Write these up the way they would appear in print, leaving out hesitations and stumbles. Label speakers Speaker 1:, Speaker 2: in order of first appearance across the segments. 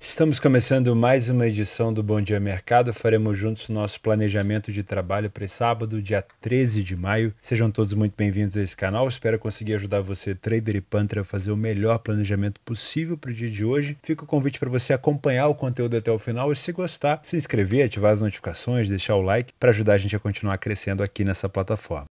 Speaker 1: Estamos começando mais uma edição do Bom Dia Mercado. Faremos juntos o nosso planejamento de trabalho para esse sábado, dia 13 de maio. Sejam todos muito bem-vindos a esse canal. Espero conseguir ajudar você, trader e punter, a fazer o melhor planejamento possível para o dia de hoje. Fica o convite para você acompanhar o conteúdo até o final e, se gostar, se inscrever, ativar as notificações, deixar o like para ajudar a gente a continuar crescendo aqui nessa plataforma.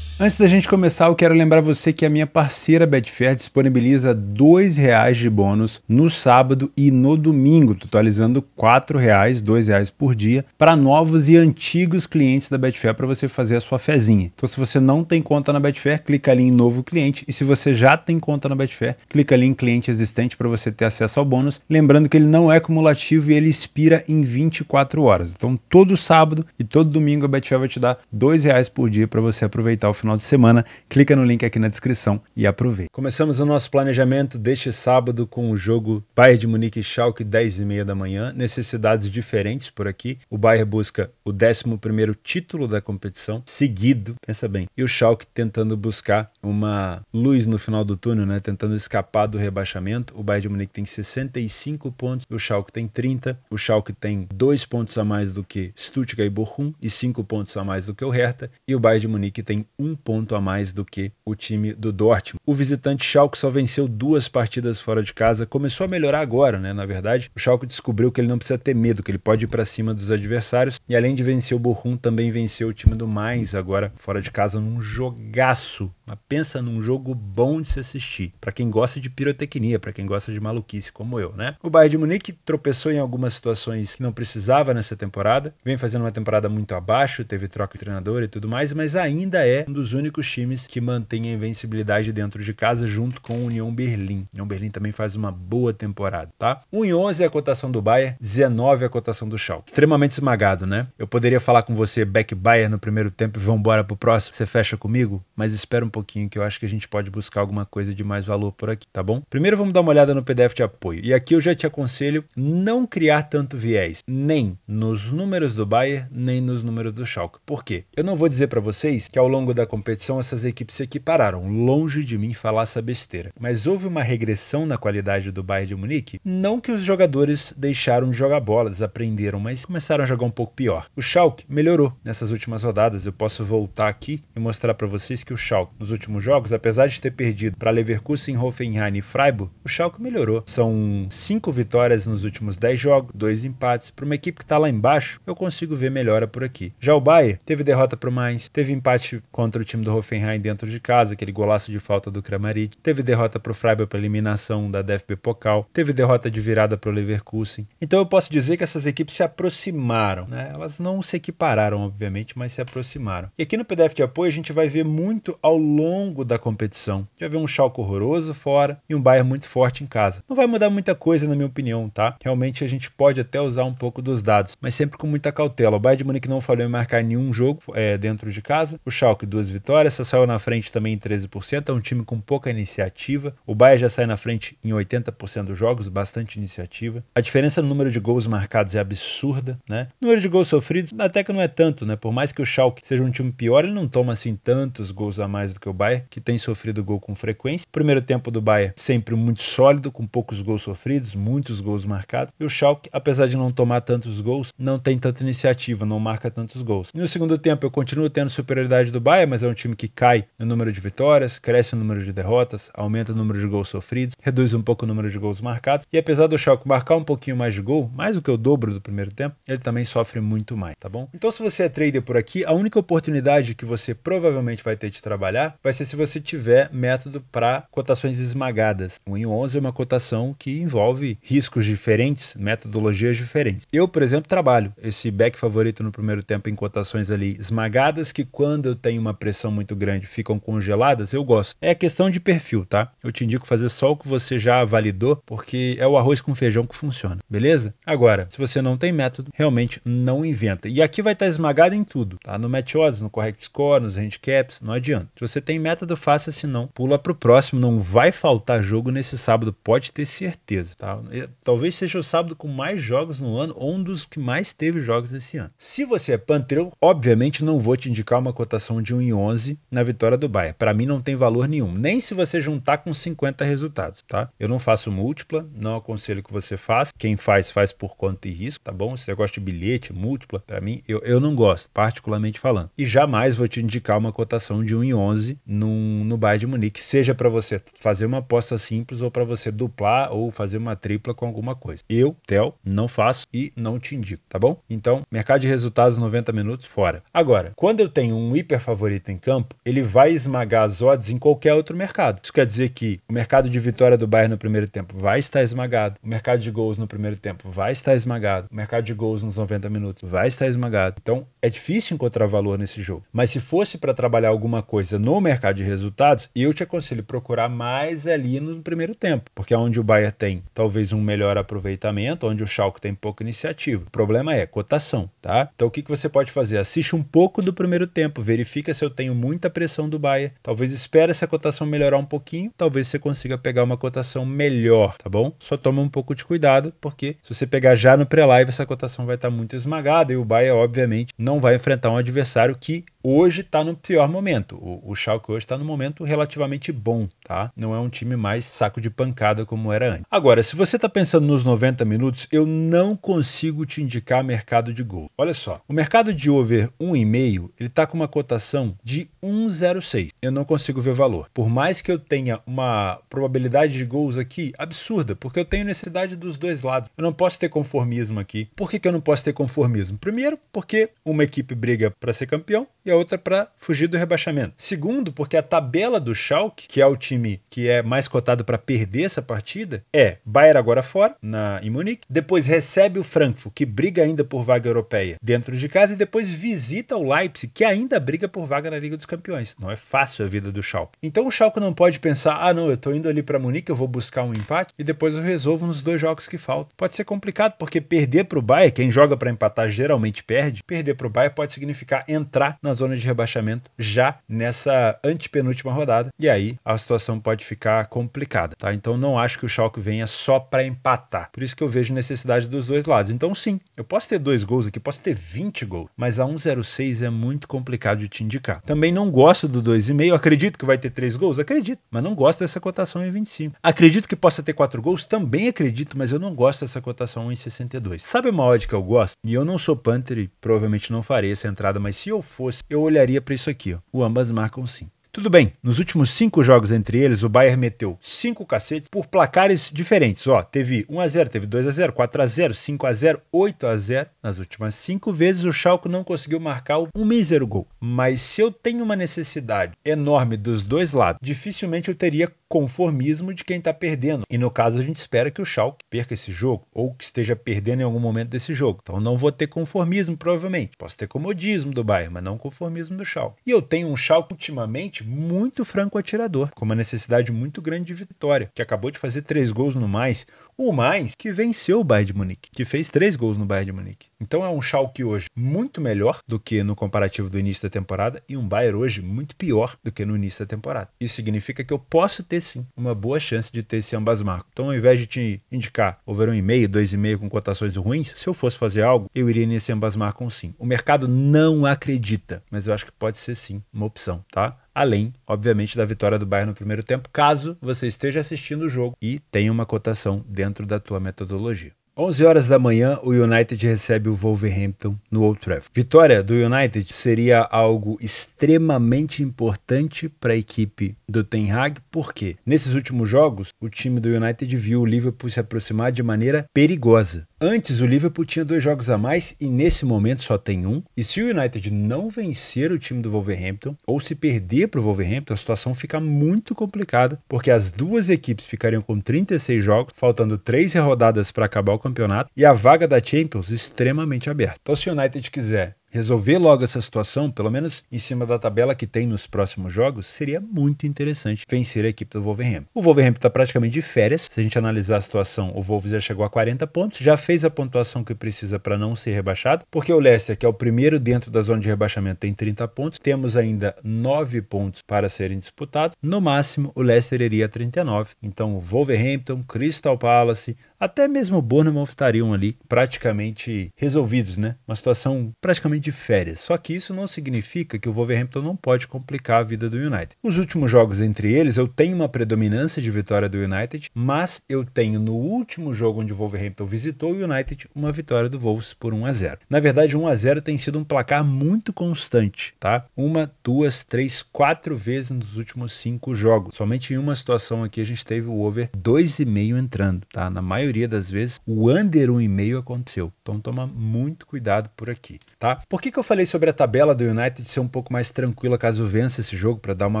Speaker 1: Antes da gente começar, eu quero lembrar você que a minha parceira Betfair disponibiliza R$2 de bônus no sábado e no domingo, totalizando R$4, R$2 por dia, para novos e antigos clientes da Betfair para você fazer a sua fezinha. Então, se você não tem conta na Betfair, clica ali em novo cliente, e se você já tem conta na Betfair, clica ali em cliente existente para você ter acesso ao bônus. Lembrando que ele não é cumulativo e ele expira em 24 horas. Então, todo sábado e todo domingo a Betfair vai te dar R$2 por dia para você aproveitar o final de semana. Clica no link aqui na descrição e aproveita. Começamos o nosso planejamento deste sábado com o jogo Bayern de Munique e Schalke, 10h30 da manhã. Necessidades diferentes por aqui. O Bayern busca o 11º título da competição seguido, pensa bem, e o Schalke tentando buscar uma luz no final do túnel, né? Tentando escapar do rebaixamento. O Bayern de Munique tem 65 pontos, o Schalke tem 30. O Schalke tem 2 pontos a mais do que Stuttgart e Bochum e 5 pontos a mais do que o Hertha, e o Bayern de Munique tem 1 ponto a mais do que o time do Dortmund. O visitante Schalke só venceu 2 partidas fora de casa, começou a melhorar agora, né? Na verdade, o Schalke descobriu que ele não precisa ter medo, que ele pode ir para cima dos adversários, e além de vencer o Bochum, também venceu o time do Mainz agora fora de casa num jogaço. Mas pensa num jogo bom de se assistir, para quem gosta de pirotecnia, para quem gosta de maluquice como eu, né? O Bayern de Munique tropeçou em algumas situações que não precisava nessa temporada, vem fazendo uma temporada muito abaixo, teve troca de treinador e tudo mais, mas ainda é um dos únicos times que mantém a invencibilidade dentro de casa, junto com o União Berlim. União Berlim também faz uma boa temporada, tá? 1,11 é a cotação do Bayern, 19 é a cotação do Schalke. Extremamente esmagado, né? Eu poderia falar com você back Bayern no primeiro tempo e vambora pro próximo, você fecha comigo? Mas espera um pouquinho que eu acho que a gente pode buscar alguma coisa de mais valor por aqui, tá bom? Primeiro vamos dar uma olhada no PDF de apoio. E aqui eu já te aconselho não criar tanto viés, nem nos números do Bayern, nem nos números do Schalke. Por quê? Eu não vou dizer para vocês que ao longo da competição essas equipes se equipararam, longe de mim falar essa besteira. Mas houve uma regressão na qualidade do Bayern de Munique, não que os jogadores deixaram de jogar bola, desaprenderam, mas começaram a jogar um pouco pior. O Schalke melhorou nessas últimas rodadas. Eu posso voltar aqui e mostrar para vocês que o Schalke, nos últimos jogos, apesar de ter perdido para Leverkusen, Hoffenheim e Freiburg, o Schalke melhorou. São 5 vitórias nos últimos 10 jogos, 2 empates. Para uma equipe que está lá embaixo, eu consigo ver melhora por aqui. Já o Bayern teve derrota para o Mainz, teve empate contra o time do Hoffenheim dentro de casa, aquele golaço de falta do Kramaric, teve derrota para o Freiburg para eliminação da DFB Pokal, teve derrota de virada para o Leverkusen. Então eu posso dizer que essas equipes se aproximaram, né? Elas não se equipararam, obviamente, mas se aproximaram. E aqui no PDF de apoio a gente vai ver muito ao longo da competição. Já vê um Schalke horroroso fora e um Bayern muito forte em casa. Não vai mudar muita coisa, na minha opinião, tá? Realmente a gente pode até usar um pouco dos dados, mas sempre com muita cautela. O Bayern de Munique não falhou em marcar nenhum jogo dentro de casa. O Schalke 2 vitórias, só saiu na frente também em 13%, é um time com pouca iniciativa. O Bayern já sai na frente em 80% dos jogos, bastante iniciativa. A diferença no número de gols marcados é absurda, né? O número de gols sofridos até que não é tanto, né? Por mais que o Schalke seja um time pior, ele não toma assim tantos gols a mais do que o Bayern, que tem sofrido gol com frequência. O primeiro tempo do Bayern sempre muito sólido, com poucos gols sofridos, muitos gols marcados. E o Schalke, apesar de não tomar tantos gols, não tem tanta iniciativa, não marca tantos gols. E no segundo tempo eu continuo tendo superioridade do Bayern, mas é um time que cai no número de vitórias, cresce o número de derrotas, aumenta o número de gols sofridos, reduz um pouco o número de gols marcados. E apesar do Schalke marcar um pouquinho mais de gol, mais do que o dobro do primeiro tempo, ele também sofre muito mais, tá bom? Então, se você é trader por aqui, a única oportunidade que você provavelmente vai ter de trabalhar vai ser se você tiver método para cotações esmagadas. O 1,11 é uma cotação que envolve riscos diferentes, metodologias diferentes. Eu, por exemplo, trabalho esse back favorito no primeiro tempo em cotações ali esmagadas, que quando eu tenho uma pressão muito grande ficam congeladas, eu gosto. É questão de perfil, tá? Eu te indico fazer só o que você já validou, porque é o arroz com feijão que funciona, beleza? Agora, se você não tem método, realmente não inventa. E aqui vai estar esmagado em tudo, tá? No Match Odds, no Correct Score, nos Handicaps, não adianta. Se você você tem método, faça, se não, pula pro próximo, não vai faltar jogo nesse sábado, pode ter certeza, tá? Talvez seja o sábado com mais jogos no ano, ou um dos que mais teve jogos esse ano. Se você é Panther, eu obviamente não vou te indicar uma cotação de 1,11 na vitória do Bayern. Para mim não tem valor nenhum, nem se você juntar com 50 resultados, tá? Eu não faço múltipla, não aconselho que você faça. Quem faz, faz por conta e risco, tá bom? Se você gosta de bilhete, múltipla, para mim, eu não gosto, particularmente falando. E jamais vou te indicar uma cotação de 1,11 no Bayern de Munique, seja para você fazer uma aposta simples ou para você duplar ou fazer uma tripla com alguma coisa. Eu, Theo, não faço e não te indico, tá bom? Então, mercado de resultados 90 minutos, fora. Agora, quando eu tenho um hiper favorito em campo, ele vai esmagar as odds em qualquer outro mercado. Isso quer dizer que o mercado de vitória do Bayern no primeiro tempo vai estar esmagado, o mercado de gols no primeiro tempo vai estar esmagado, o mercado de gols nos 90 minutos vai estar esmagado. Então, é difícil encontrar valor nesse jogo. Mas se fosse para trabalhar alguma coisa no mercado de resultados, eu te aconselho procurar mais ali no primeiro tempo, porque é onde o Bayern tem talvez um melhor aproveitamento, onde o Schalke tem pouca iniciativa. O problema é cotação, tá? Então o que você pode fazer? Assiste um pouco do primeiro tempo, verifica se eu tenho muita pressão do Bayern, talvez espere essa cotação melhorar um pouquinho, talvez você consiga pegar uma cotação melhor, tá bom? Só toma um pouco de cuidado, porque se você pegar já no pré-live, essa cotação vai estar muito esmagada e o Bayern, obviamente, não vai enfrentar um adversário que hoje está no pior momento. O Schalke hoje está no momento relativamente bom, tá? Não é um time mais saco de pancada como era antes. Agora, se você está pensando nos 90 minutos, eu não consigo te indicar mercado de gol. Olha só, o mercado de over 1,5, ele está com uma cotação de 1,06. Eu não consigo ver valor. Por mais que eu tenha uma probabilidade de gols aqui absurda, porque eu tenho necessidade dos dois lados. Eu não posso ter conformismo aqui. Por que eu não posso ter conformismo? Primeiro, porque uma equipe briga para ser campeão e a outra para fugir do rebaixamento. Segundo, porque a tabela do Schalke, que é o time que é mais cotado para perder essa partida, é Bayern agora fora, em Munique, depois recebe o Frankfurt, que briga ainda por vaga europeia dentro de casa, e depois visita o Leipzig, que ainda briga por vaga na Liga dos Campeões. Não é fácil a vida do Schalke. Então o Schalke não pode pensar, não, eu tô indo ali para Munique, eu vou buscar um empate e depois eu resolvo nos 2 jogos que faltam. Pode ser complicado, porque perder para o Bayern, quem joga para empatar geralmente perde, perder para o Bayern pode significar entrar na zona de rebaixamento já nessa antepenúltima rodada, e aí a situação pode ficar complicada, tá? Então não acho que o Schalke venha só para empatar. Por isso que eu vejo necessidade dos dois lados. Então sim, eu posso ter 2 gols aqui, posso ter 20 gols, mas a 1,06 é muito complicado de te indicar. Também não gosto do 2,5, acredito que vai ter 3 gols? Acredito, mas não gosto dessa cotação em 25. Acredito que possa ter 4 gols? Também acredito, mas eu não gosto dessa cotação em 62. Sabe uma odd que eu gosto? E eu não sou Panther e provavelmente não farei essa entrada, mas se eu fosse, eu olharia para isso aqui, ó. O ambas marcam sim. Tudo bem, nos últimos 5 jogos entre eles, o Bayern meteu 5 cacetes por placares diferentes. Ó, teve 1-0, teve 2-0, 4-0, 5-0, 8-0. Nas últimas 5 vezes o Schalke não conseguiu marcar um mísero gol. Mas se eu tenho uma necessidade enorme dos dois lados, dificilmente eu teria conformismo de quem está perdendo. E no caso a gente espera que o Schalke perca esse jogo ou que esteja perdendo em algum momento desse jogo. Então não vou ter conformismo provavelmente. Posso ter comodismo do Bayern, mas não conformismo do Schalke. E eu tenho um Schalke ultimamente muito franco atirador, com uma necessidade muito grande de vitória, que acabou de fazer 3 gols no mais. O mais que venceu o Bayern de Munique, que fez 3 gols no Bayern de Munique. Então é um Schalke hoje muito melhor do que no comparativo do início da temporada e um Bayern hoje muito pior do que no início da temporada. Isso significa que eu posso ter sim uma boa chance de ter esse ambas marcas. Então ao invés de te indicar over 1,5, 2,5 com cotações ruins, se eu fosse fazer algo, eu iria nesse ambas marcam sim. O mercado não acredita, mas eu acho que pode ser sim uma opção, tá? Além, obviamente, da vitória do Bayern no primeiro tempo, caso você esteja assistindo o jogo e tenha uma cotação dentro da tua metodologia. 11 horas da manhã, o United recebe o Wolverhampton no Old Trafford. Vitória do United seria algo extremamente importante para a equipe do Ten Hag, porque nesses últimos jogos, o time do United viu o Liverpool se aproximar de maneira perigosa. Antes, o Liverpool tinha 2 jogos a mais e nesse momento só tem 1. E se o United não vencer o time do Wolverhampton, ou se perder para o Wolverhampton, a situação fica muito complicada, porque as duas equipes ficariam com 36 jogos, faltando 3 rodadas para acabar o campeonato, e a vaga da Champions extremamente aberta. Então, se o United quiser resolver logo essa situação, pelo menos em cima da tabela que tem nos próximos jogos, seria muito interessante vencer a equipe do Wolverhampton. O Wolverhampton está praticamente de férias. Se a gente analisar a situação, o Wolves já chegou a 40 pontos, já fez a pontuação que precisa para não ser rebaixado, porque o Leicester, que é o primeiro dentro da zona de rebaixamento, tem 30 pontos. Temos ainda 9 pontos para serem disputados. No máximo, o Leicester iria a 39. Então, o Wolverhampton, Crystal Palace, até mesmo o Bournemouth estariam ali praticamente resolvidos, né? Uma situação praticamente de férias. Só que isso não significa que o Wolverhampton não pode complicar a vida do United. Os últimos jogos entre eles, eu tenho uma predominância de vitória do United, mas eu tenho no último jogo onde o Wolverhampton visitou o United, uma vitória do Wolves por 1-0. Na verdade, 1-0 tem sido um placar muito constante, tá? 1, 2, 3, 4 vezes nos últimos 5 jogos. Somente em uma situação aqui a gente teve o over 2,5 entrando, tá? Na maioria das vezes, o under 1,5 aconteceu. Então toma muito cuidado por aqui, tá? Por que eu falei sobre a tabela do United ser um pouco mais tranquila caso vença esse jogo para dar uma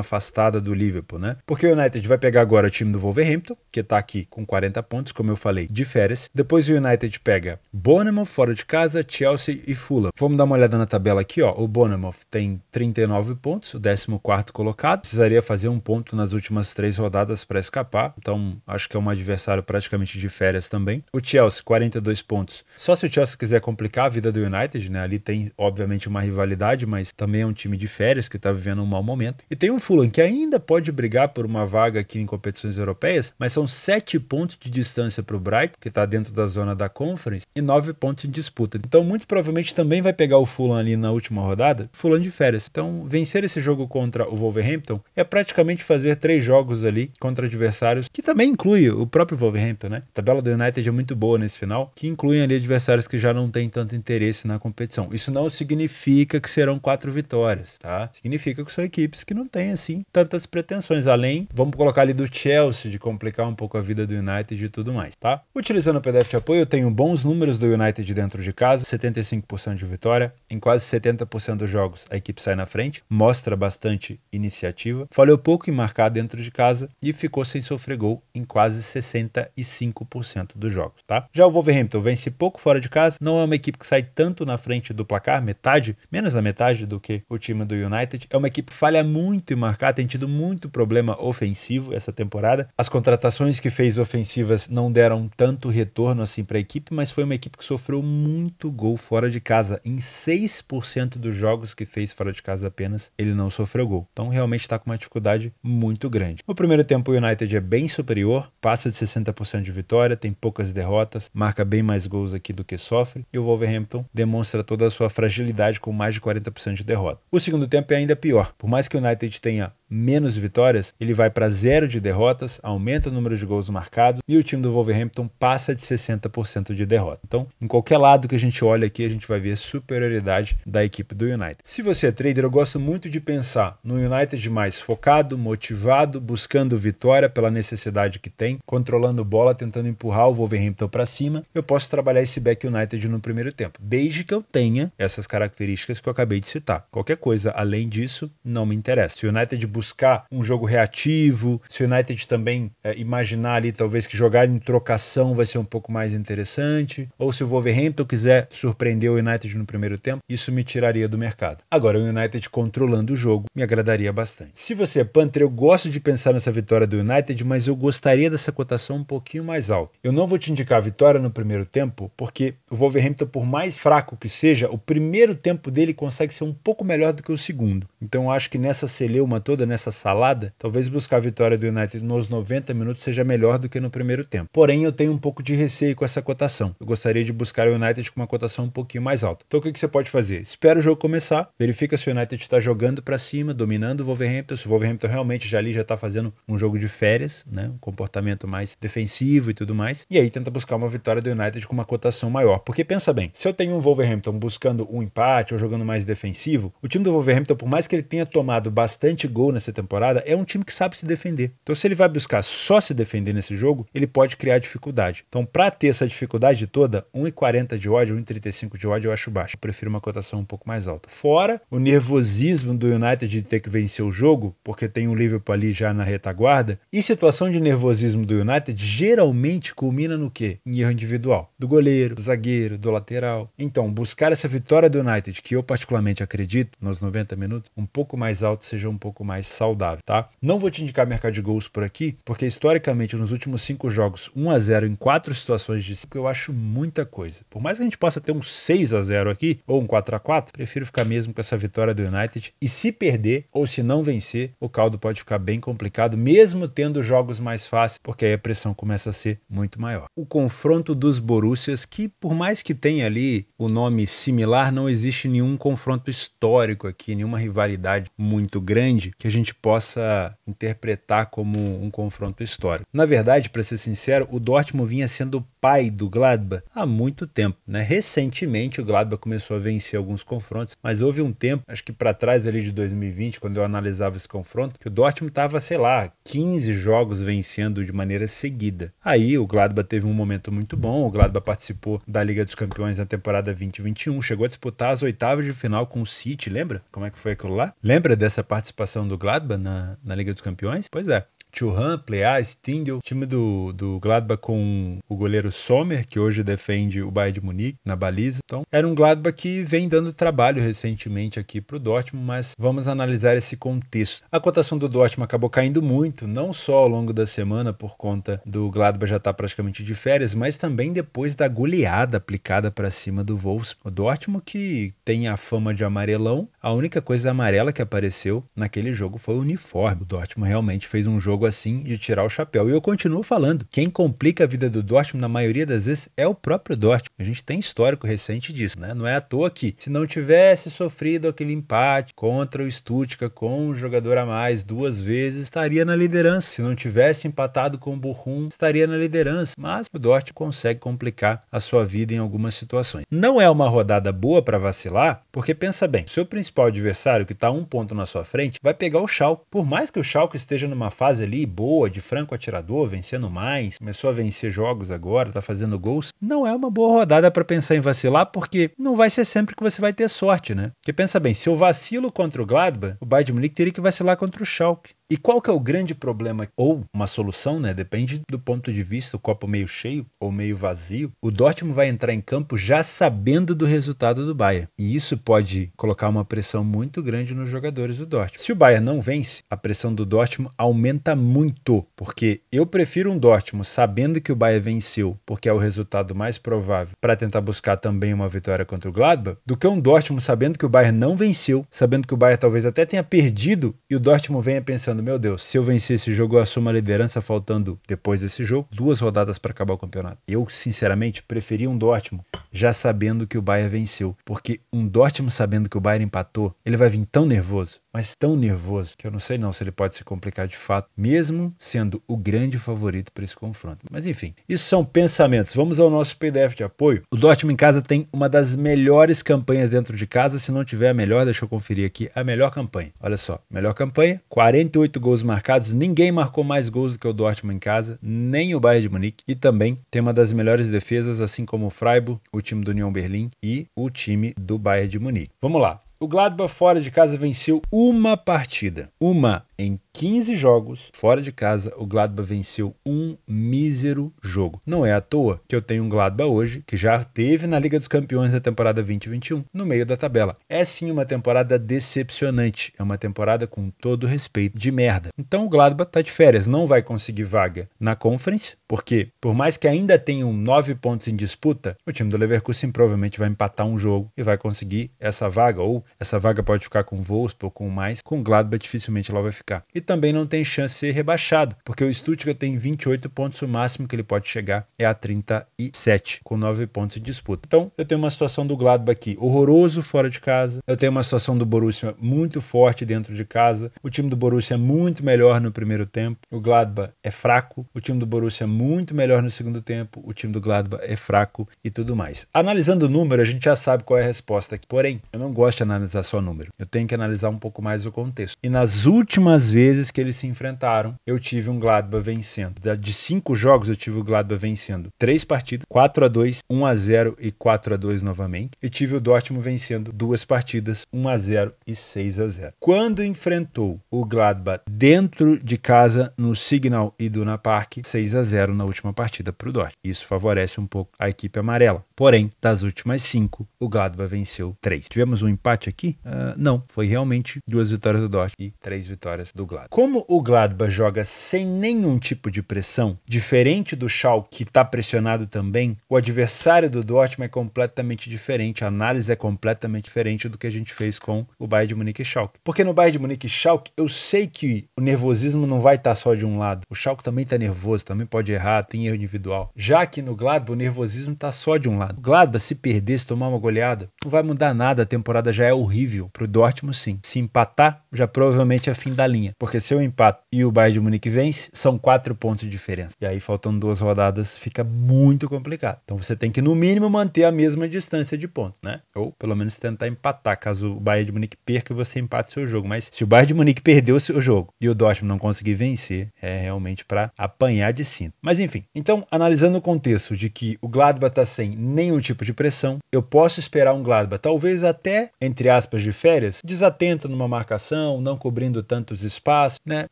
Speaker 1: afastada do Liverpool, né? Porque o United vai pegar agora o time do Wolverhampton, que tá aqui com 40 pontos, como eu falei, de férias. Depois o United pega Bournemouth fora de casa, Chelsea e Fulham. Vamos dar uma olhada na tabela aqui, ó. O Bournemouth tem 39 pontos, o 14º colocado. Precisaria fazer um ponto nas últimas 3 rodadas para escapar. Então, acho que é um adversário praticamente de férias também. O Chelsea, 42 pontos. Só se o Chelsea quiser complicar a vida do United, né? Ali tem, obviamente, uma rivalidade, mas também é um time de férias que está vivendo um mau momento. E tem um Fulham que ainda pode brigar por uma vaga aqui em competições europeias, mas são 7 pontos de distância para o Brighton, que está dentro da zona da Conference, e 9 pontos em disputa. Então, muito provavelmente também vai pegar o Fulham ali na última rodada, Fulham de férias. Então, vencer esse jogo contra o Wolverhampton é praticamente fazer 3 jogos ali contra adversários, que também inclui o próprio Wolverhampton, né? A tabela do United é muito boa nesse final, que incluem ali adversários que já não têm tanto interesse na competição. Isso não significa que serão 4 vitórias, tá? Significa que são equipes que não têm, assim, tantas pretensões. Além, vamos colocar ali do Chelsea, de complicar um pouco a vida do United e tudo mais, tá? Utilizando o PDF de apoio, eu tenho bons números do United dentro de casa, 75% de vitória, em quase 70% dos jogos a equipe sai na frente, mostra bastante iniciativa, falhou pouco em marcar dentro de casa e ficou sem sofrer gol em quase 65% dos jogos, tá? Já o Wolverhampton vence pouco fora de casa, não é uma equipe que sai tanto na frente do placar, metade, menos da metade do que o time do United, é uma equipe que falha muito em marcar, tem tido muito problema ofensivo essa temporada, as contratações que fez ofensivas não deram tanto retorno assim para a equipe, mas foi uma equipe que sofreu muito gol fora de casa, em 6% dos jogos que fez fora de casa apenas, ele não sofreu gol, então realmente está com uma dificuldade muito grande. No primeiro tempo o United é bem superior, passa de 60% de vitória, tem poucas derrotas, marca bem mais gols aqui do que sofre, e o Wolverhampton demonstra toda a sua fragilidade com mais de 40% de derrota. O segundo tempo é ainda pior, por mais que o United tenha menos vitórias, ele vai para 0 de derrotas, aumenta o número de gols marcados e o time do Wolverhampton passa de 60% de derrota. Então, em qualquer lado que a gente olha aqui, a gente vai ver a superioridade da equipe do United. Se você é trader, eu gosto muito de pensar no United mais focado, motivado, buscando vitória pela necessidade que tem, controlando bola, tentando empurrar o Wolverhampton para cima. Eu posso trabalhar esse back United no primeiro tempo, desde que eu tenha essas características que eu acabei de citar. Qualquer coisa além disso não me interessa. Se o United buscar um jogo reativo, se o United também imaginar ali talvez que jogar em trocação vai ser um pouco mais interessante, ou se o Wolverhampton quiser surpreender o United no primeiro tempo, isso me tiraria do mercado. Agora, o United controlando o jogo me agradaria bastante. Se você é Panther, eu gosto de pensar nessa vitória do United, mas eu gostaria dessa cotação um pouquinho mais alta. Eu não vou te indicar a vitória no primeiro tempo, porque o Wolverhampton, por mais fraco que seja, o primeiro tempo dele consegue ser um pouco melhor do que o segundo. Então eu acho que nessa celeuma toda, nessa salada, talvez buscar a vitória do United nos 90 minutos seja melhor do que no primeiro tempo. Porém, eu tenho um pouco de receio com essa cotação. Eu gostaria de buscar o United com uma cotação um pouquinho mais alta. Então o que você pode fazer? Espera o jogo começar, verifica se o United está jogando para cima, dominando o Wolverhampton, se o Wolverhampton realmente já está fazendo um jogo de férias, né? Um comportamento mais defensivo e tudo mais, e aí tenta buscar uma vitória do United com uma cotação maior. Porque pensa bem, se eu tenho um Wolverhampton buscando um empate ou jogando mais defensivo, o time do Wolverhampton, por mais que ele tenha tomado bastante gol nessa temporada, é um time que sabe se defender. Então se ele vai buscar só se defender nesse jogo, ele pode criar dificuldade. Então para ter essa dificuldade toda, 1,40 de odd, 1,35 de odd eu acho baixo. Eu prefiro uma cotação um pouco mais alta. Fora o nervosismo do United de ter que vencer o jogo, porque tem um Liverpool ali já na retaguarda, e situação de nervosismo do United, geralmente culmina no quê? Em erro individual. Do goleiro, do zagueiro, do lateral. Então, buscar essa vitória do United, que eu particularmente acredito, nos 90 minutos, um pouco mais alto, seja um pouco mais saudável, tá? Não vou te indicar mercado de gols por aqui, porque historicamente, nos últimos 5 jogos, 1-0 em 4 situações de 5, eu acho muita coisa. Por mais que a gente possa ter um 6-0 aqui, ou um 4-4, prefiro ficar mesmo com essa vitória do United. E se perder, ou se não vencer, o caldo pode ficar bem complicado, mesmo tendo jogos mais fáceis, porque aí a pressão começa a ser muito maior. O confronto dos Borussias, que por mais que tenha ali o nome similar, não existe nenhum confronto histórico aqui, nenhuma rivalidade muito grande que a gente possa interpretar como um confronto histórico. Na verdade, para ser sincero, o Dortmund vinha sendo o pai do Gladbach há muito tempo, né? Recentemente o Gladbach começou a vencer alguns confrontos, mas houve um tempo, acho que para trás ali de 2020, quando eu analisava esse confronto, que o Dortmund estava, sei lá, 15 jogos vencendo de maneira seguida. Aí o Gladbach teve um momento muito bom, o Gladbach participou da Liga dos Campeões na temporada 2021, chegou a disputar as oitavas de final com o City, lembra? Como é que foi aquilo lá? Lembra dessa participação do Gladbach na Liga dos Campeões? Pois é. Thuram, Plea, Stindl, time do Gladbach com o goleiro Sommer, que hoje defende o Bayern de Munique na baliza. Então, era um Gladbach que vem dando trabalho recentemente aqui para o Dortmund, mas vamos analisar esse contexto. A cotação do Dortmund acabou caindo muito, não só ao longo da semana por conta do Gladbach já estar praticamente de férias, mas também depois da goleada aplicada para cima do Wolfsburg. O Dortmund, que tem a fama de amarelão, a única coisa amarela que apareceu naquele jogo foi o uniforme. O Dortmund realmente fez um jogo assim de tirar o chapéu. E eu continuo falando, quem complica a vida do Dortmund na maioria das vezes é o próprio Dortmund. A gente tem histórico recente disso, né? Não é à toa que se não tivesse sofrido aquele empate contra o Stuttgart com um jogador a mais 2 vezes, estaria na liderança. Se não tivesse empatado com o Bochum, estaria na liderança. Mas o Dortmund consegue complicar a sua vida em algumas situações. Não é uma rodada boa para vacilar, porque pensa bem, o seu principal adversário, que está 1 ponto na sua frente, vai pegar o Schalke. Por mais que o Schalke esteja numa fase ali boa, de franco atirador, vencendo mais, começou a vencer jogos agora, tá fazendo gols, não é uma boa rodada para pensar em vacilar, porque não vai ser sempre que você vai ter sorte, né? Porque pensa bem, se eu vacilo contra o Gladbach, o Bayern de Munique teria que vacilar contra o Schalke. E qual que é o grande problema, ou uma solução, né? Depende do ponto de vista, o copo meio cheio ou meio vazio. O Dortmund vai entrar em campo já sabendo do resultado do Bayern. E isso pode colocar uma pressão muito grande nos jogadores do Dortmund. Se o Bayern não vence, a pressão do Dortmund aumenta muito, porque eu prefiro um Dortmund sabendo que o Bayern venceu, porque é o resultado mais provável, para tentar buscar também uma vitória contra o Gladbach, do que um Dortmund sabendo que o Bayern não venceu, sabendo que o Bayern talvez até tenha perdido, e o Dortmund venha pensando, meu Deus, se eu vencer esse jogo, eu assumo a liderança faltando, depois desse jogo, 2 rodadas para acabar o campeonato. Eu, sinceramente, preferi um Dortmund já sabendo que o Bayern venceu, porque um Dortmund sabendo que o Bayern empatou, ele vai vir tão nervoso, mas tão nervoso, que eu não sei não se ele pode se complicar de fato, mesmo sendo o grande favorito para esse confronto. Mas enfim, isso são pensamentos. Vamos ao nosso PDF de apoio. O Dortmund em casa tem uma das melhores campanhas dentro de casa, se não tiver a melhor, deixa eu conferir aqui, a melhor campanha. Olha só, melhor campanha, 48 gols marcados, ninguém marcou mais gols do que o Dortmund em casa, nem o Bayern de Munique, e também tem uma das melhores defesas, assim como o Freiburg, o time do Union Berlin e o time do Bayern de Munique. Vamos lá. O Gladbach fora de casa venceu uma partida. Uma em 15 jogos fora de casa, o Gladbach venceu um mísero jogo. Não é à toa que eu tenho um Gladbach hoje, que já teve na Liga dos Campeões da temporada 2021, no meio da tabela. É sim uma temporada decepcionante. É uma temporada, com todo respeito, de merda. Então o Gladbach tá de férias, não vai conseguir vaga na Conference, porque por mais que ainda tenham 9 pontos em disputa, o time do Leverkusen provavelmente vai empatar um jogo e vai conseguir essa vaga, ou essa vaga pode ficar com o Wolfsburg, com mais, com o Gladbach dificilmente ela vai ficar. E também não tem chance de ser rebaixado, porque o Stuttgart tem 28 pontos, o máximo que ele pode chegar é a 37, com 9 pontos em disputa. Então, eu tenho uma situação do Gladbach aqui horroroso fora de casa, eu tenho uma situação do Borussia muito forte dentro de casa, o time do Borussia é muito melhor no primeiro tempo, o Gladbach é fraco, o time do Borussia é muito melhor no segundo tempo, o time do Gladbach é fraco e tudo mais. Analisando o número, a gente já sabe qual é a resposta aqui, porém, eu não gosto de analisar só o número, eu tenho que analisar um pouco mais o contexto. E nas últimas últimas vezes que eles se enfrentaram, eu tive um Gladbach vencendo. De 5 jogos, eu tive o Gladbach vencendo 3 partidas, 4-2, 1-0 e 4-2 novamente. E tive o Dortmund vencendo 2 partidas, 1-0 e 6-0. Quando enfrentou o Gladbach dentro de casa, no Signal Iduna Park, 6-0 na última partida para o Dortmund. Isso favorece um pouco a equipe amarela. Porém, das últimas 5, o Gladbach venceu 3. Tivemos um empate aqui? Não, foi realmente 2 vitórias do Dortmund e 3 vitórias do Gladbach. Como o Gladbach joga sem nenhum tipo de pressão, diferente do Schalke, que está pressionado também, o adversário do Dortmund é completamente diferente, a análise é completamente diferente do que a gente fez com o Bayern de Munique e Schalke. Porque no Bayern de Munique e Schalke, eu sei que o nervosismo não vai estar só de um lado. O Schalke também está nervoso, também pode errar, tem erro individual. Já que no Gladbach, o nervosismo está só de um lado. O Gladbach, se perder, se tomar uma goleada, não vai mudar nada, a temporada já é horrível. Pro Dortmund, sim. Se empatar, já provavelmente é fim da linha. Porque se eu empato e o Bayern de Munique vence, são 4 pontos de diferença. E aí, faltando 2 rodadas, fica muito complicado. Então você tem que, no mínimo, manter a mesma distância de pontos, né? Ou, pelo menos, tentar empatar, caso o Bayern de Munique perca e você empate o seu jogo. Mas se o Bayern de Munique perdeu o seu jogo e o Dortmund não conseguir vencer, é realmente para apanhar de cinto. Mas enfim, então, analisando o contexto de que o Gladbach está sem nenhum tipo de pressão, eu posso esperar um Gladbach, talvez até, entre aspas, de férias, desatento numa marcação, não cobrindo tantos espaços, né?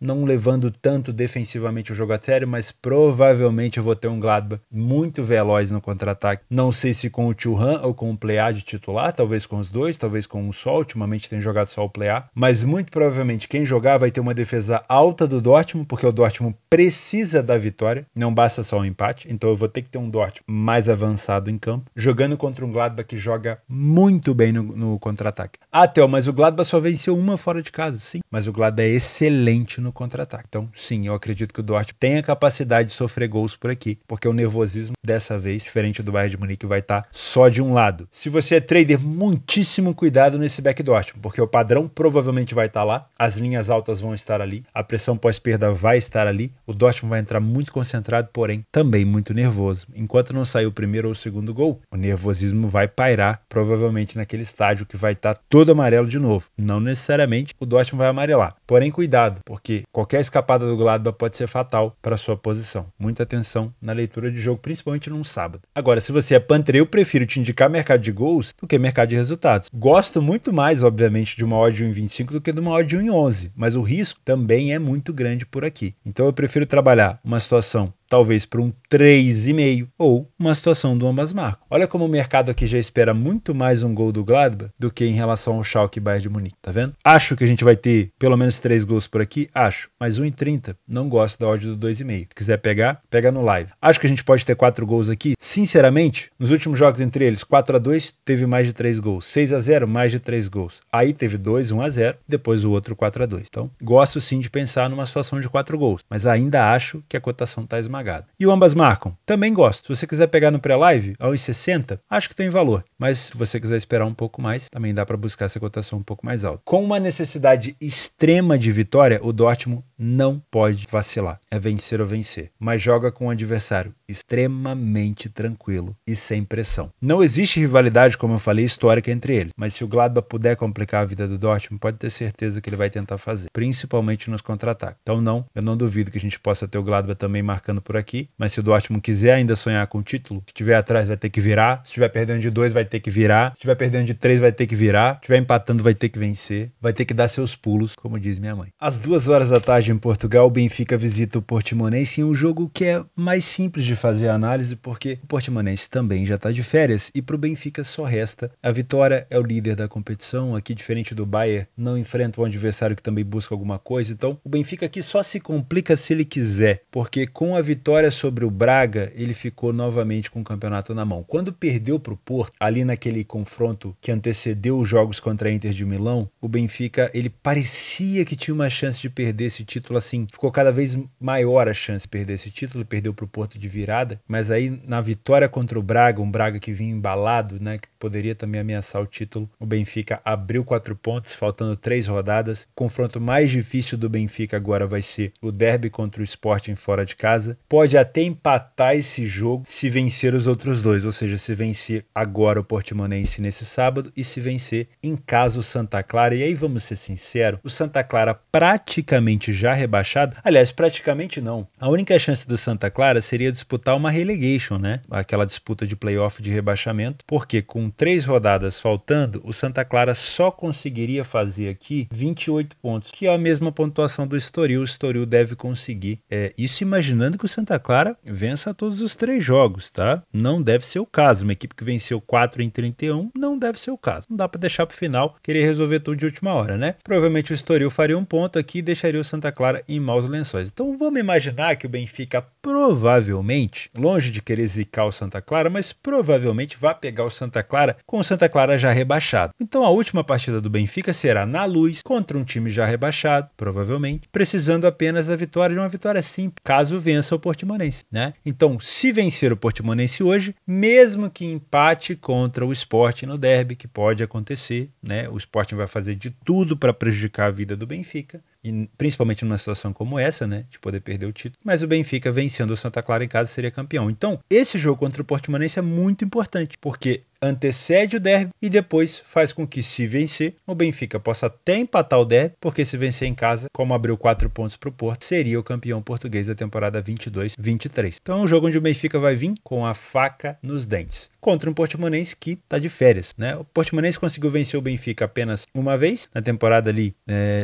Speaker 1: Não levando tanto defensivamente o jogo a sério, mas provavelmente eu vou ter um Gladbach muito veloz no contra-ataque. Não sei se com o Thuram ou com o Plea de titular, talvez com os dois, talvez com um só, ultimamente tem jogado só o Plea, mas muito provavelmente quem jogar vai ter uma defesa alta do Dortmund, porque o Dortmund precisa da vitória, não basta só um empate, então eu vou ter que ter um Dortmund mais avançado em campo, jogando contra um Gladbach que joga muito bem no contra-ataque. Theo, mas o Gladbach só venceu uma fora de casa, sim, mas o Gladbach é excelente no contra-ataque. Então, sim, eu acredito que o Dortmund tem a capacidade de sofrer gols por aqui, porque o nervosismo dessa vez, diferente do Bayern de Munique, vai estar só de um lado. Se você é trader, muitíssimo cuidado nesse back Dortmund, porque o padrão provavelmente vai estar lá, as linhas altas vão estar ali, a pressão pós-perda vai estar ali, o Dortmund vai entrar muito concentrado, porém também muito nervoso. Enquanto não sair o primeiro ou o segundo gol, o nervosismo vai pairar, provavelmente naquele estádio que vai estar todo amarelo de novo. Não necessariamente o Dortmund vai amarelar, porém cuidado, porque qualquer escapada do Gladbach pode ser fatal para sua posição. Muita atenção na leitura de jogo, principalmente num sábado. Agora, se você é punter, eu prefiro te indicar mercado de gols do que mercado de resultados. Gosto muito mais, obviamente, de uma odd de 1,25 do que de uma odd de 1,11, mas o risco também é muito grande por aqui. Então eu prefiro trabalhar uma situação talvez para um 3,5 ou uma situação do ambas marcam. Olha como o mercado aqui já espera muito mais um gol do Gladbach do que em relação ao Schalke e Bayern de Munique, tá vendo? Acho que a gente vai ter pelo menos 3 gols por aqui, acho, mas 1,30 não gosto da odd do 2,5. Se quiser pegar, pega no live. Acho que a gente pode ter 4 gols aqui. Sinceramente, nos últimos jogos entre eles, 4-2 teve mais de 3 gols, 6-0 mais de 3 gols. Aí teve 2, 1-0, depois o outro 4-2. Então, gosto sim de pensar numa situação de 4 gols, mas ainda acho que a cotação tá esmagada. E o ambas marcam? Também gosto. Se você quiser pegar no pré-live, a 1,60, acho que tem valor. Mas se você quiser esperar um pouco mais, também dá para buscar essa cotação um pouco mais alta. Com uma necessidade extrema de vitória, o Dortmund não pode vacilar. É vencer ou vencer. Mas joga com um adversário extremamente tranquilo e sem pressão. Não existe rivalidade, como eu falei, histórica entre eles. Mas se o Gladbach puder complicar a vida do Dortmund, pode ter certeza que ele vai tentar fazer. Principalmente nos contra-ataques. Então não, eu não duvido que a gente possa ter o Gladbach também marcando por aqui, mas se o Dortmund quiser ainda sonhar com o título, se estiver atrás vai ter que virar, se estiver perdendo de 2 vai ter que virar, se estiver perdendo de 3 vai ter que virar, se estiver empatando vai ter que vencer, vai ter que dar seus pulos, como diz minha mãe. Às 2 horas da tarde em Portugal, o Benfica visita o Portimonense em um jogo que é mais simples de fazer a análise, porque o Portimonense também já está de férias e para o Benfica só resta a vitória. É o líder da competição, aqui diferente do Bayern, não enfrenta um adversário que também busca alguma coisa, então o Benfica aqui só se complica se ele quiser, porque com a vitória sobre o Braga, ele ficou novamente com o campeonato na mão. Quando perdeu para o Porto, ali naquele confronto que antecedeu os jogos contra a Inter de Milão, o Benfica, ele parecia que tinha uma chance de perder esse título, assim, ficou cada vez maior a chance de perder esse título, perdeu para o Porto de virada, mas aí na vitória contra o Braga, um Braga que vinha embalado, né, que poderia também ameaçar o título, o Benfica abriu 4 pontos, faltando 3 rodadas. O confronto mais difícil do Benfica agora vai ser o derby contra o Sporting fora de casa. pode até empatar esse jogo se vencer os outros dois, ou seja, se vencer agora o Portimonense nesse sábado e se vencer em casa o Santa Clara. E aí vamos ser sinceros, o Santa Clara praticamente já rebaixado, aliás, praticamente não. A única chance do Santa Clara seria disputar uma relegation, né? Aquela disputa de playoff de rebaixamento, porque com 3 rodadas faltando, o Santa Clara só conseguiria fazer aqui 28 pontos, que é a mesma pontuação do Estoril. O Estoril deve conseguir. Isso imaginando que o Santa Clara vença todos os 3 jogos, tá? Não deve ser o caso. Uma equipe que venceu 4 em 31 não deve ser o caso. Não dá para deixar pro final, querer resolver tudo de última hora, né? Provavelmente o Estoril faria um ponto aqui e deixaria o Santa Clara em maus lençóis. Então vamos imaginar que o Benfica provavelmente, longe de querer zicar o Santa Clara, mas provavelmente vai pegar o Santa Clara com o Santa Clara já rebaixado. Então a última partida do Benfica será na Luz, contra um time já rebaixado, provavelmente, precisando apenas da vitória, de uma vitória simples, caso vença o Portimonense, né? Então, se vencer o Portimonense hoje, mesmo que empate contra o Sport no derby, que pode acontecer, né? O Sport vai fazer de tudo para prejudicar a vida do Benfica, e principalmente numa situação como essa, né, de poder perder o título, mas o Benfica vencendo o Santa Clara em casa seria campeão. Então, esse jogo contra o Portimonense é muito importante, porque antecede o derby e depois faz com que, se vencer, o Benfica possa até empatar o derby, porque se vencer em casa, como abriu 4 pontos para o Porto, seria o campeão português da temporada 22-23. Então é um jogo onde o Benfica vai vir com a faca nos dentes, contra um Portimonense que está de férias, né? O Portimonense conseguiu vencer o Benfica apenas uma vez, na temporada ali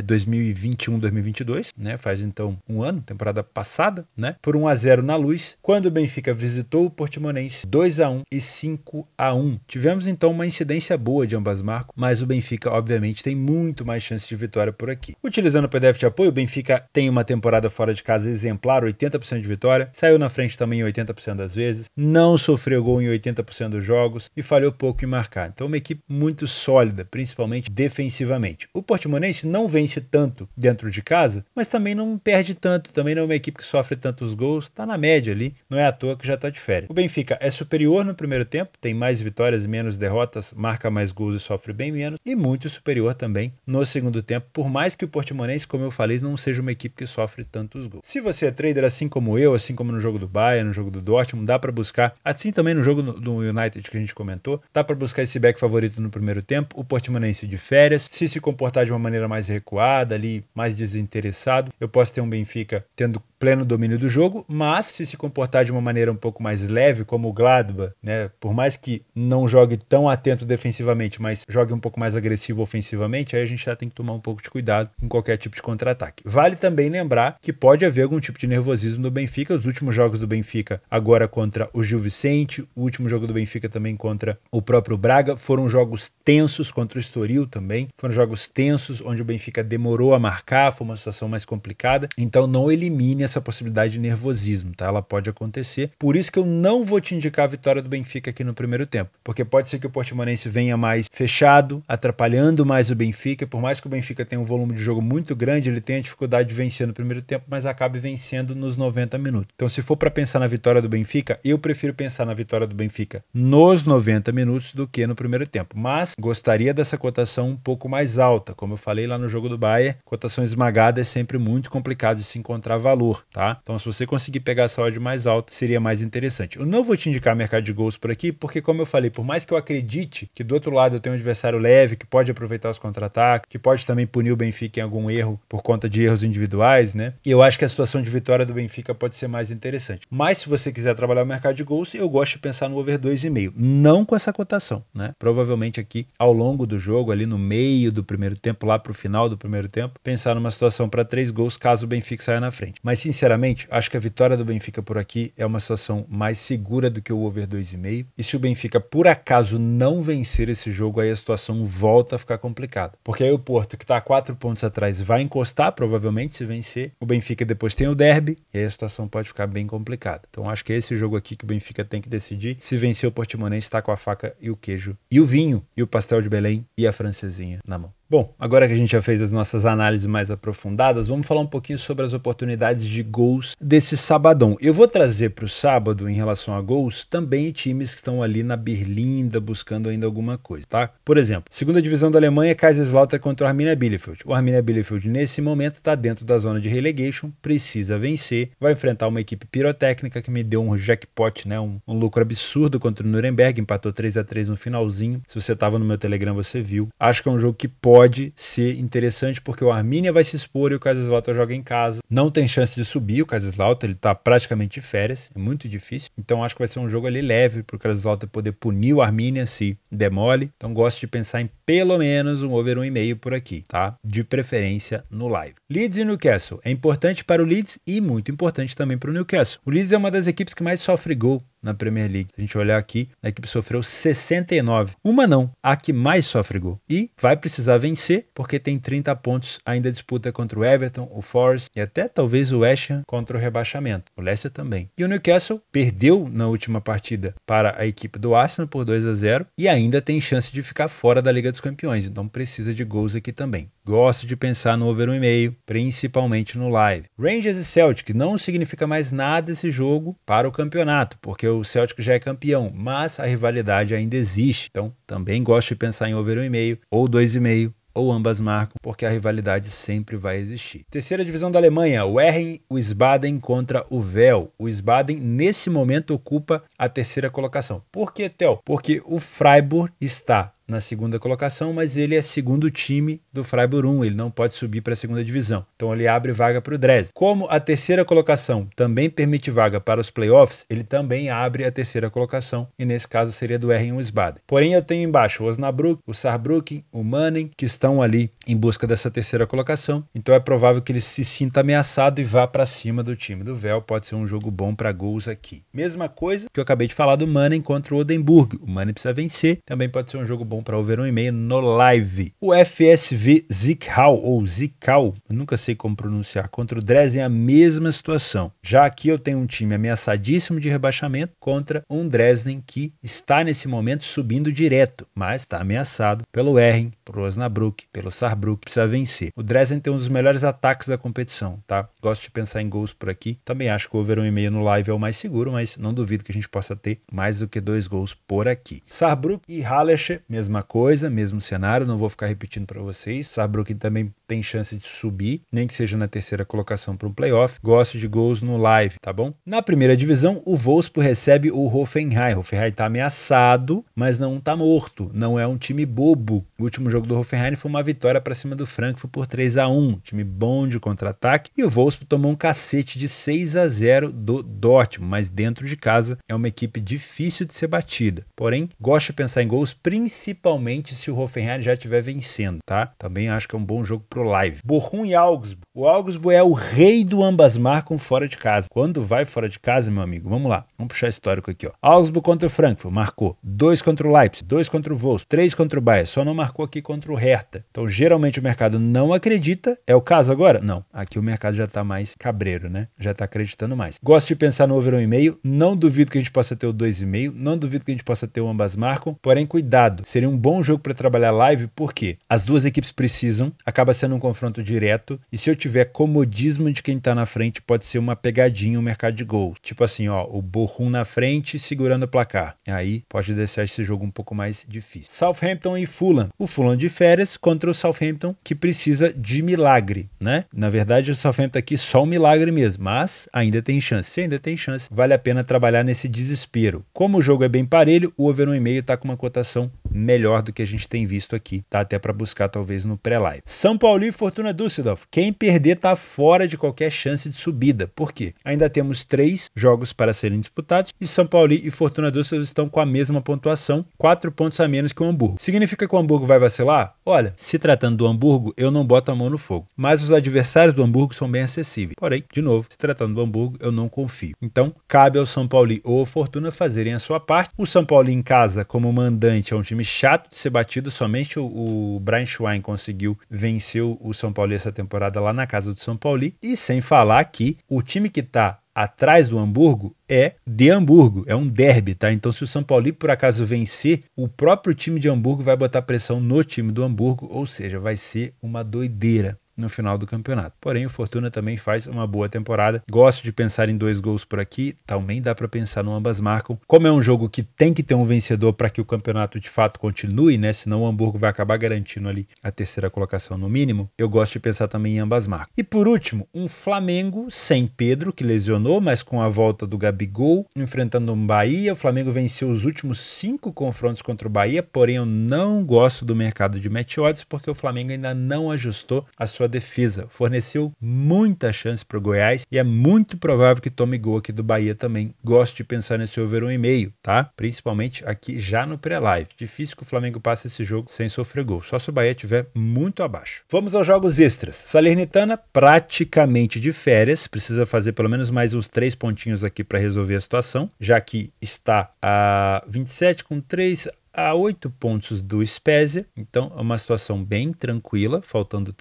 Speaker 1: 2021-2022, né? Faz então um ano, temporada passada, né? Por 1-0 na Luz, quando o Benfica visitou o Portimonense 2-1 e 5-1. Tivemos então uma incidência boa de ambas marcas, mas o Benfica obviamente tem muito mais chance de vitória por aqui. Utilizando o PDF de apoio, o Benfica tem uma temporada fora de casa exemplar, 80% de vitória, saiu na frente também em 80% das vezes, não sofreu gol em 80% dos jogos e falhou pouco em marcar. Então uma equipe muito sólida, principalmente defensivamente. O Portimonense não vence tanto dentro de casa, mas também não perde tanto, também não é uma equipe que sofre tantos gols, está na média ali, não é à toa que já está de férias. O Benfica é superior no primeiro tempo, tem mais vitórias e menos derrotas, marca mais gols e sofre bem menos, e muito superior também no segundo tempo, por mais que o Portimonense, como eu falei, não seja uma equipe que sofre tantos gols. Se você é trader assim como eu, assim como no jogo do Bayern, no jogo do Dortmund, dá para buscar, assim também no jogo do United que a gente comentou, dá para buscar esse back favorito no primeiro tempo, o Portimonense de férias, se comportar de uma maneira mais recuada, ali, mais desinteressado, eu posso ter um Benfica tendo pleno domínio do jogo, mas se comportar de uma maneira um pouco mais leve, como o Gladbach, né, por mais que não jogue tão atento defensivamente, mas jogue um pouco mais agressivo ofensivamente, aí a gente já tem que tomar um pouco de cuidado com qualquer tipo de contra-ataque. Vale também lembrar que pode haver algum tipo de nervosismo no Benfica. Os últimos jogos do Benfica, agora contra o Gil Vicente, o último jogo do Benfica também contra o próprio Braga, foram jogos tensos, contra o Estoril também, foram jogos tensos, onde o Benfica demorou a marcar, foi uma situação mais complicada, então não elimine essa possibilidade de nervosismo, tá? Ela pode acontecer, por isso que eu não vou te indicar a vitória do Benfica aqui no primeiro tempo, porque pode ser que o Portimonense venha mais fechado, atrapalhando mais o Benfica, por mais que o Benfica tenha um volume de jogo muito grande, ele tenha dificuldade de vencer no primeiro tempo, mas acabe vencendo nos 90 minutos. Então, se for para pensar na vitória do Benfica, eu prefiro pensar na vitória do Benfica nos 90 minutos do que no primeiro tempo, mas gostaria dessa cotação um pouco mais alta, como eu falei lá no jogo do Bayern, cotação esmagada é sempre muito complicado de se encontrar valor, tá? Então, se você conseguir pegar essa odd mais alta, seria mais interessante. Eu não vou te indicar mercado de gols por aqui, porque como eu falei, por mais que eu acredite que do outro lado eu tenho um adversário leve, que pode aproveitar os contra-ataques, que pode também punir o Benfica em algum erro por conta de erros individuais, né? E eu acho que a situação de vitória do Benfica pode ser mais interessante. Mas se você quiser trabalhar o mercado de gols, eu gosto de pensar no over 2,5, não com essa cotação, né? Provavelmente aqui ao longo do jogo, ali no meio do primeiro tempo, lá pro final do primeiro tempo, pensar numa situação para 3 gols caso o Benfica saia na frente. Mas sinceramente, acho que a vitória do Benfica por aqui é uma situação mais segura do que o over 2,5. E se o Benfica por acaso não vencer esse jogo, aí a situação volta a ficar complicada. Porque aí o Porto, que está a 4 pontos atrás, vai encostar, provavelmente, se vencer. O Benfica depois tem o derby, e aí a situação pode ficar bem complicada. Então acho que é esse jogo aqui que o Benfica tem que decidir. Se vencer o Portimonense, está com a faca e o queijo, e o vinho, e o pastel de Belém, e a francesinha na mão. Bom, agora que a gente já fez as nossas análises mais aprofundadas, vamos falar um pouquinho sobre as oportunidades de gols desse sabadão. Eu vou trazer para o sábado, em relação a gols, também times que estão ali na berlinda, buscando ainda alguma coisa, tá? Por exemplo, segunda divisão da Alemanha, Kaiserslautern contra o Arminia Bielefeld. O Arminia Bielefeld, nesse momento, está dentro da zona de relegation, precisa vencer, vai enfrentar uma equipe pirotécnica que me deu um jackpot, né? Um lucro absurdo contra o Nuremberg, empatou 3-3 no finalzinho. Se você estava no meu Telegram, você viu. Acho que é um jogo que pode ser interessante, porque o Arminia vai se expor e o Kaiserslautern joga em casa. Não tem chance de subir o Kaiserslautern, ele está praticamente de férias, é muito difícil. Então acho que vai ser um jogo ali leve para o Kaiserslautern poder punir o Arminia se demole. Então gosto de pensar em pelo menos um over 1,5 por aqui, tá? De preferência no live. Leeds e Newcastle. É importante para o Leeds e muito importante também para o Newcastle. O Leeds é uma das equipes que mais sofre gol na Premier League. Se a gente olhar aqui, a equipe sofreu 69. Uma não, a que mais sofre gol. E vai precisar vencer, porque tem 30 pontos, ainda disputa contra o Everton, o Forest e até talvez o West Ham contra o rebaixamento. O Leicester também. E o Newcastle perdeu na última partida para a equipe do Arsenal por 2-0 e ainda tem chance de ficar fora da Liga dos Campeões, então precisa de gols aqui também. Gosto de pensar no over 1,5, principalmente no live. Rangers e Celtic não significa mais nada esse jogo para o campeonato, porque o Celtic já é campeão, mas a rivalidade ainda existe. Então também gosto de pensar em over 1,5 ou 2,5. Ou ambas marcam, porque a rivalidade sempre vai existir. Terceira divisão da Alemanha, o Herren, o Wiesbaden contra o Well. O Wiesbaden, nesse momento, ocupa a terceira colocação. Por que, Theo? Porque o Freiburg está na segunda colocação, mas ele é segundo time do Freiburg 1, ele não pode subir para a segunda divisão. Então ele abre vaga para o Dresden. Como a terceira colocação também permite vaga para os playoffs, ele também abre a terceira colocação, e nesse caso seria do Herren e Wiesbaden. Porém eu tenho embaixo o Osnabrück, o Saarbrücken, o Mannheim, que estão ali em busca dessa terceira colocação, então é provável que ele se sinta ameaçado e vá para cima do time do Well. Pode ser um jogo bom para gols aqui. Mesma coisa que eu acabei de falar do Mannheim contra o Oldenburg. O Mannheim precisa vencer, também pode ser um jogo bom para over 1,5 no live. O FSV Zwickau, ou Zwickau, eu nunca sei como pronunciar, contra o Dresden é a mesma situação. Já aqui eu tenho um time ameaçadíssimo de rebaixamento contra um Dresden que está nesse momento subindo direto, mas está ameaçado pelo Herren, pelo Osnabrück, pelo Saarbrücken, precisa vencer. O Dresden tem um dos melhores ataques da competição, tá? Gosto de pensar em gols por aqui. Também acho que o over 1,5 no live é o mais seguro, mas não duvido que a gente possa ter mais do que 2 gols por aqui. Saarbrücken e Hallersche, mesma coisa, mesmo cenário, não vou ficar repetindo para vocês. Saarbrücken também tem chance de subir, nem que seja na terceira colocação para um playoff. Gosto de gols no live, tá bom? Na primeira divisão, o Wolfsburg recebe o Hoffenheim. O Hoffenheim tá ameaçado, mas não tá morto. Não é um time bobo. O último jogo do Hoffenheim foi uma vitória para cima do Frankfurt por 3-1. Time bom de contra-ataque. E o Wolfsburg tomou um cacete de 6-0 do Dortmund, mas dentro de casa é uma equipe difícil de ser batida. Porém, gosto de pensar em gols, principalmente se o Hoffenheim já estiver vencendo, tá? Também acho que é um bom jogo pro live. Bochum e Augsburg. O Augsburg é o rei do ambas marcam fora de casa. Quando vai fora de casa, meu amigo, vamos lá. Vamos puxar histórico aqui, ó. Augsburg contra o Frankfurt, marcou. 2 contra o Leipzig, 2 contra o Wolfsburg, 3 contra o Bayern. Só não marcou aqui contra o Hertha. Então, geralmente o mercado não acredita. É o caso agora? Não. Aqui o mercado já tá mais cabreiro, né? Já tá acreditando mais. Gosto de pensar no over 1,5. Não duvido que a gente possa ter o 2,5. Não duvido que a gente possa ter o ambas marcam. Porém, cuidado. Seria um bom jogo para trabalhar live, porque as duas equipes precisam, acaba sendo um confronto direto, e se eu tiver comodismo de quem tá na frente, pode ser uma pegadinha, um mercado de gol. Tipo assim, ó, o Bochum na frente segurando o placar. Aí pode deixar esse jogo um pouco mais difícil. Southampton e Fulham. O Fulham de férias contra o Southampton, que precisa de milagre, né? Na verdade, o Southampton aqui só um milagre mesmo, mas ainda tem chance. Se ainda tem chance, vale a pena trabalhar nesse desespero. Como o jogo é bem parelho, o over 1,5 tá com uma cotação melhor do que a gente tem visto aqui, tá até para buscar talvez no pré-live. São Paulo e Fortuna Düsseldorf. Quem perder tá fora de qualquer chance de subida. Por quê? Ainda temos 3 jogos para serem disputados e São Paulo e Fortuna Düsseldorf estão com a mesma pontuação, 4 pontos a menos que o Hamburgo. Significa que o Hamburgo vai vacilar? Olha, se tratando do Hamburgo, eu não boto a mão no fogo. Mas os adversários do Hamburgo são bem acessíveis. Porém, de novo, se tratando do Hamburgo, eu não confio. Então, cabe ao São Paulo ou ao Fortuna fazerem a sua parte. O São Paulo em casa, como mandante, é um time chato de ser batido. Somente o Brian Schwein conseguiu vencer o São Paulo essa temporada lá na casa do São Paulo. E sem falar que o time que está atrás do Hamburgo é de Hamburgo, é um derby, tá? Então se o São Paulo por acaso vencer, o próprio time de Hamburgo vai botar pressão no time do Hamburgo, ou seja, vai ser uma doideira no final do campeonato. Porém, o Fortuna também faz uma boa temporada. Gosto de pensar em 2 gols por aqui, também dá para pensar no ambas marcam. Como é um jogo que tem que ter um vencedor para que o campeonato de fato continue, né? Senão o Hamburgo vai acabar garantindo ali a 3ª colocação no mínimo. Eu gosto de pensar também em ambas marcas. E por último, um Flamengo sem Pedro, que lesionou, mas com a volta do Gabigol, enfrentando um Bahia. O Flamengo venceu os últimos 5 confrontos contra o Bahia, porém eu não gosto do mercado de match odds, porque o Flamengo ainda não ajustou a sua defesa, forneceu muita chance para o Goiás e é muito provável que tome gol aqui do Bahia também. Gosto de pensar nesse over 1,5, tá? Principalmente aqui já no pré-live. Difícil que o Flamengo passe esse jogo sem sofrer gol, só se o Bahia estiver muito abaixo. Vamos aos jogos extras. Salernitana praticamente de férias, precisa fazer pelo menos mais uns 3 pontinhos aqui para resolver a situação, já que está a 27 com 3 a 8 pontos do Spezia, então é uma situação bem tranquila, faltando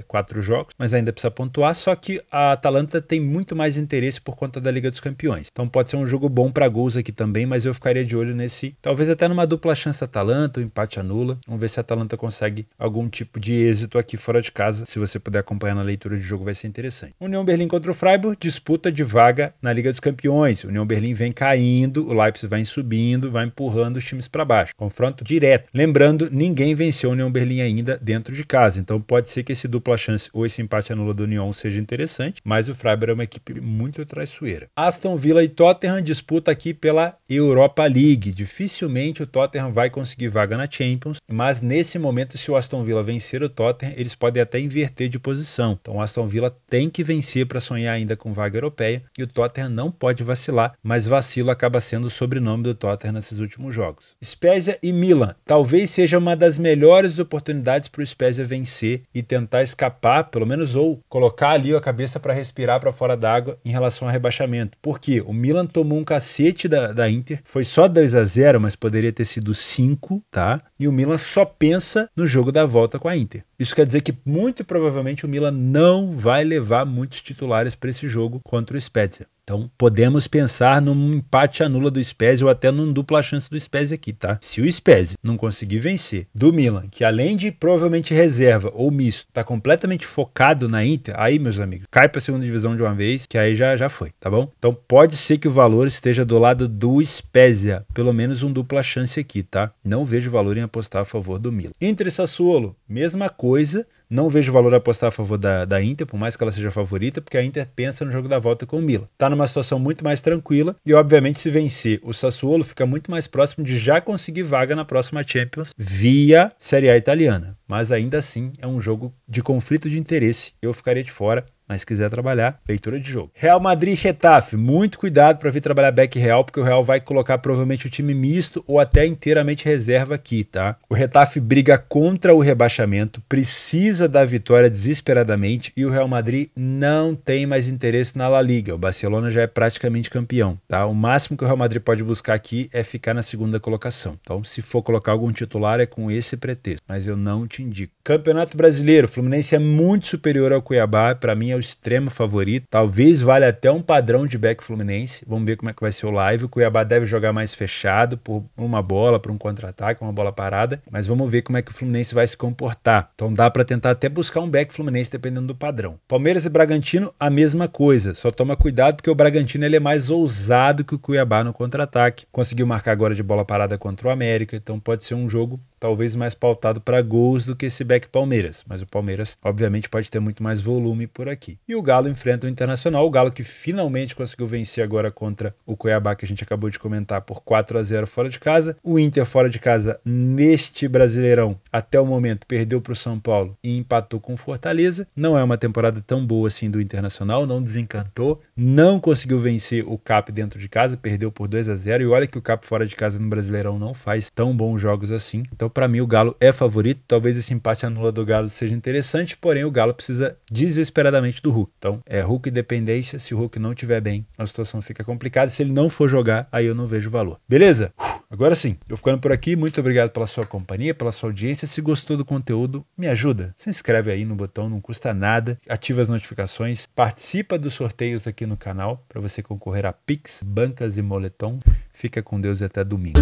Speaker 1: 4 jogos, mas ainda precisa pontuar, só que a Atalanta tem muito mais interesse por conta da Liga dos Campeões, então pode ser um jogo bom para gols aqui também, mas eu ficaria de olho nesse, talvez até numa dupla chance Atalanta, o empate anula, vamos ver se a Atalanta consegue algum tipo de êxito aqui fora de casa, se você puder acompanhar na leitura de jogo vai ser interessante. União Berlim contra o Freiburg, disputa de vaga na Liga dos Campeões, União Berlim vem caindo, o Leipzig vai subindo, vai empurrando os times para baixo. Confronto direto. Lembrando, ninguém venceu o União Berlim ainda dentro de casa, então pode ser que esse dupla chance ou esse empate anula do União seja interessante, mas o Freiburg é uma equipe muito traiçoeira. Aston Villa e Tottenham disputa aqui pela Europa League. Dificilmente o Tottenham vai conseguir vaga na Champions, mas nesse momento, se o Aston Villa vencer o Tottenham, eles podem até inverter de posição. Então o Aston Villa tem que vencer para sonhar ainda com vaga europeia e o Tottenham não pode vacilar, mas vacilo acaba sendo o sobrenome do Tottenham nesses últimos jogos. Spezia e Milan, talvez seja uma das melhores oportunidades para o Spezia vencer e tentar escapar, pelo menos, ou colocar ali a cabeça para respirar para fora d'água em relação ao rebaixamento. Porque o Milan tomou um cacete da Inter, foi só 2-0, mas poderia ter sido 5, tá? E o Milan só pensa no jogo da volta com a Inter. Isso quer dizer que muito provavelmente o Milan não vai levar muitos titulares para esse jogo contra o Spezia. Então, podemos pensar num empate anula do Spezia ou até num dupla chance do Spezia aqui, tá? Se o Spezia não conseguir vencer do Milan, que além de provavelmente reserva ou misto, tá completamente focado na Inter, aí, meus amigos, cai pra 2ª divisão de uma vez, que aí já foi, tá bom? Então, pode ser que o valor esteja do lado do Spezia, pelo menos um dupla chance aqui, tá? Não vejo valor em apostar a favor do Milan. Inter e Sassuolo, mesma coisa. Não vejo valor a apostar a favor da Inter, por mais que ela seja favorita, porque a Inter pensa no jogo da volta com o Milan. Tá numa situação muito mais tranquila e, obviamente, se vencer o Sassuolo, fica muito mais próximo de já conseguir vaga na próxima Champions via Série A italiana. Mas ainda assim é um jogo de conflito de interesse. Eu ficaria de fora. Mas se quiser trabalhar, leitura de jogo. Real Madrid e Getafe, muito cuidado para vir trabalhar back Real, porque o Real vai colocar provavelmente o time misto ou até inteiramente reserva aqui, tá? O Getafe briga contra o rebaixamento, precisa da vitória desesperadamente e o Real Madrid não tem mais interesse na La Liga. O Barcelona já é praticamente campeão, tá? O máximo que o Real Madrid pode buscar aqui é ficar na 2ª colocação. Então, se for colocar algum titular, é com esse pretexto, mas eu não te indico. Campeonato Brasileiro, o Fluminense é muito superior ao Cuiabá, para mim é o extremo favorito, talvez valha até um padrão de back Fluminense, vamos ver como é que vai ser o live. O Cuiabá deve jogar mais fechado por uma bola, por um contra-ataque, uma bola parada, mas vamos ver como é que o Fluminense vai se comportar. Então dá para tentar até buscar um back Fluminense dependendo do padrão. Palmeiras e Bragantino, a mesma coisa, só toma cuidado porque o Bragantino ele é mais ousado que o Cuiabá no contra-ataque, conseguiu marcar agora de bola parada contra o América, então pode ser um jogo talvez mais pautado para gols do que esse back Palmeiras, mas o Palmeiras obviamente pode ter muito mais volume por aqui. E o Galo enfrenta o Internacional, o Galo que finalmente conseguiu vencer agora contra o Cuiabá, que a gente acabou de comentar, por 4-0 fora de casa. O Inter fora de casa neste Brasileirão, até o momento, perdeu para o São Paulo e empatou com o Fortaleza. Não é uma temporada tão boa assim do Internacional, não desencantou, não conseguiu vencer o CAP dentro de casa, perdeu por 2-0 e olha que o CAP fora de casa no Brasileirão não faz tão bons jogos assim. Então, para mim, o Galo é favorito. Talvez esse empate anula do Galo seja interessante, porém o Galo precisa desesperadamente dependente do Hulk. Então, é Hulk e dependência. Se o Hulk não estiver bem, a situação fica complicada. Se ele não for jogar, aí eu não vejo valor. Beleza? Agora sim, eu ficando por aqui. Muito obrigado pela sua companhia, pela sua audiência. Se gostou do conteúdo, me ajuda. Se inscreve aí no botão, não custa nada. Ativa as notificações. Participa dos sorteios aqui no canal para você concorrer a Pix, bancas e moletom. Fica com Deus e até domingo.